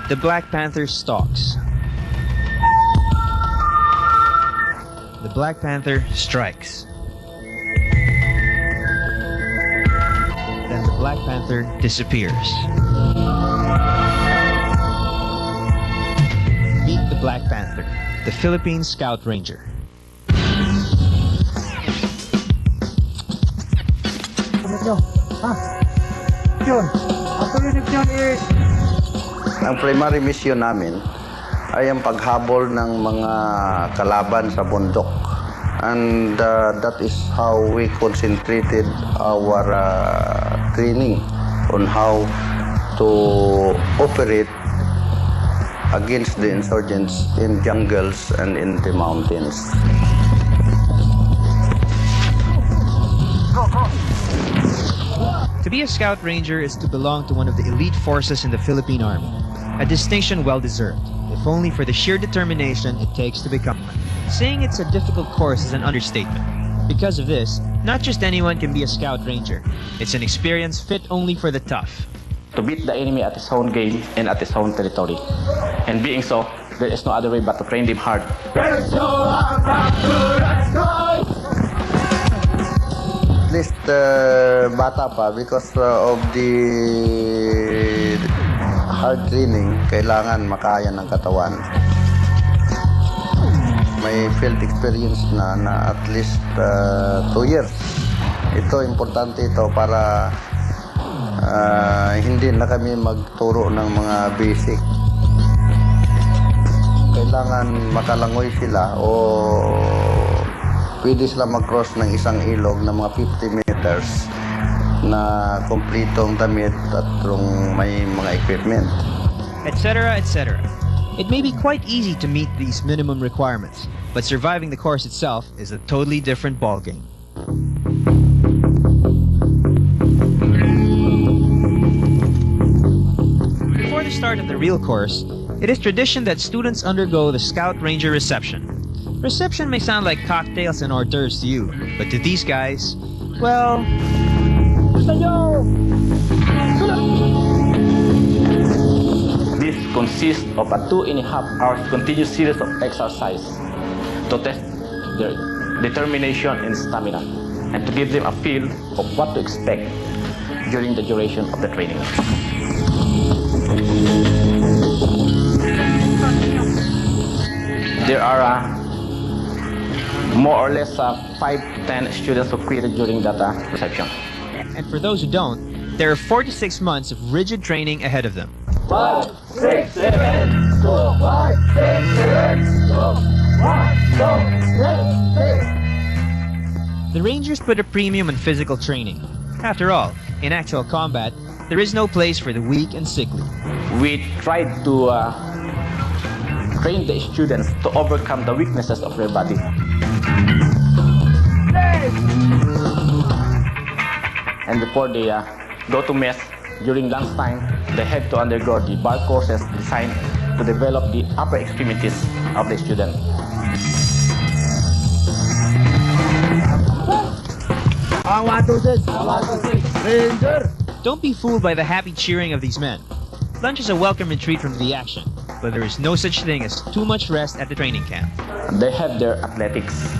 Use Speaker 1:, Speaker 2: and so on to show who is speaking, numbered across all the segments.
Speaker 1: The Black Panther stalks. The Black Panther strikes. Then the Black Panther disappears. Meet the Black Panther, the Philippine Scout Ranger.
Speaker 2: Ang primary mission namin ay ang paghabol ng mga kalaban sa bundok. And that is how we concentrated our training on how to operate against the insurgents in jungles and in the mountains.
Speaker 1: To be a Scout Ranger is to belong to one of the elite forces in the Philippine Army, a distinction well-deserved, if only for the sheer determination it takes to become one. Saying it's a difficult course is an understatement. Because of this, not just anyone can be a Scout Ranger. It's an experience fit only for the tough.
Speaker 3: To beat the enemy at his own game and at his own territory. And being so, there is no other way but to train them hard.
Speaker 2: At least bata pa because of the hard training, kailangan makaya ng katawan. May field experience na at least 2 years. Ito, importante ito para hindi na kami magturo ng mga basic. Kailangan makalangoy sila o pwede sila mag-cross ng isang ilog ng mga 50 meters na kompletong damit at may mga equipment.
Speaker 1: Etc., etc. It may be quite easy to meet these minimum requirements, but surviving the course itself is a totally different ballgame. Before the start of the real course, it is tradition that students undergo the Scout Ranger reception. Reception may sound like cocktails and hors d'oeuvres to you, but to these guys, well...
Speaker 3: This consists of a 2.5 hours continuous series of exercise to test their determination and stamina and to give them a feel of what to expect during the duration of the training. There are more or less 5 to 10 students who quitted during that reception.
Speaker 1: And for those who don't, there are 4 to 6 months of rigid training ahead of them.
Speaker 4: 5, 6, 7, 2, 5, 6, 7, 2, 1, 2, 3, 6.
Speaker 1: The Rangers put a premium on physical training. After all, in actual combat, there is no place for the weak and sickly.
Speaker 3: We tried to train the students to overcome the weaknesses of their body. And before they go to mess, during lunchtime, they have to undergo the bar courses designed to develop the upper extremities of the student.
Speaker 1: Don't be fooled by the happy cheering of these men. Lunch is a welcome retreat from the action, but there is no such thing as too much rest at the training camp.
Speaker 3: They have their athletics,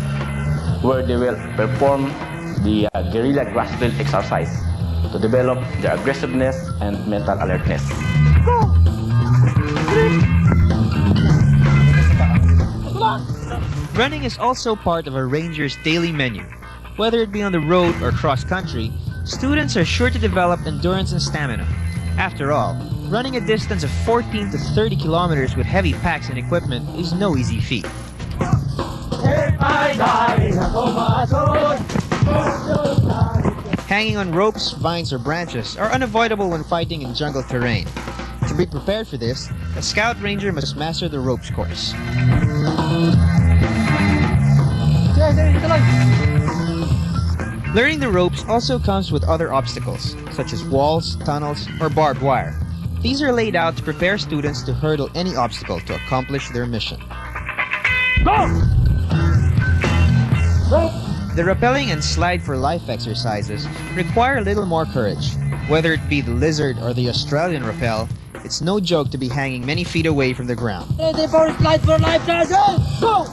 Speaker 3: where they will perform the guerrilla grass drill exercise to develop their aggressiveness and mental alertness.
Speaker 1: Running is also part of a ranger's daily menu. Whether it be on the road or cross-country, students are sure to develop endurance and stamina. After all, running a distance of 14 to 30 kilometers with heavy packs and equipment is no easy feat. Hanging on ropes, vines, or branches are unavoidable when fighting in jungle terrain. To be prepared for this, a Scout Ranger must master the ropes course. Learning the ropes also comes with other obstacles, such as walls, tunnels, or barbed wire. These are laid out to prepare students to hurdle any obstacle to accomplish their mission.
Speaker 4: Go!
Speaker 1: The rappelling and slide for life exercises require a little more courage. Whether it be the lizard or the Australian rappel, It's no joke to be hanging many feet away from the ground.
Speaker 4: Ready for flight for life, Sergeant! Go!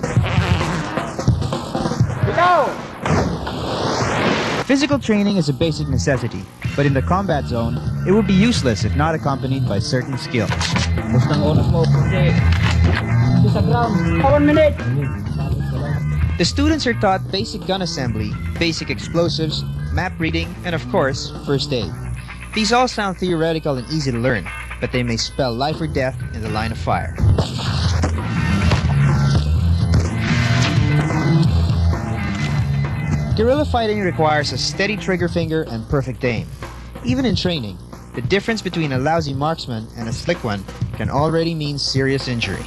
Speaker 4: Go!
Speaker 1: Physical training is a basic necessity, but in the combat zone, it would be useless if not accompanied by certain skills.
Speaker 4: Basta ang oras mo, kasi sa ground. 1 minute!
Speaker 1: The students are taught basic gun assembly, basic explosives, map reading, and of course, first aid. These all sound theoretical and easy to learn, but they may spell life or death in the line of fire. Guerrilla fighting requires a steady trigger finger and perfect aim. Even in training, the difference between a lousy marksman and a slick one can already mean serious injury.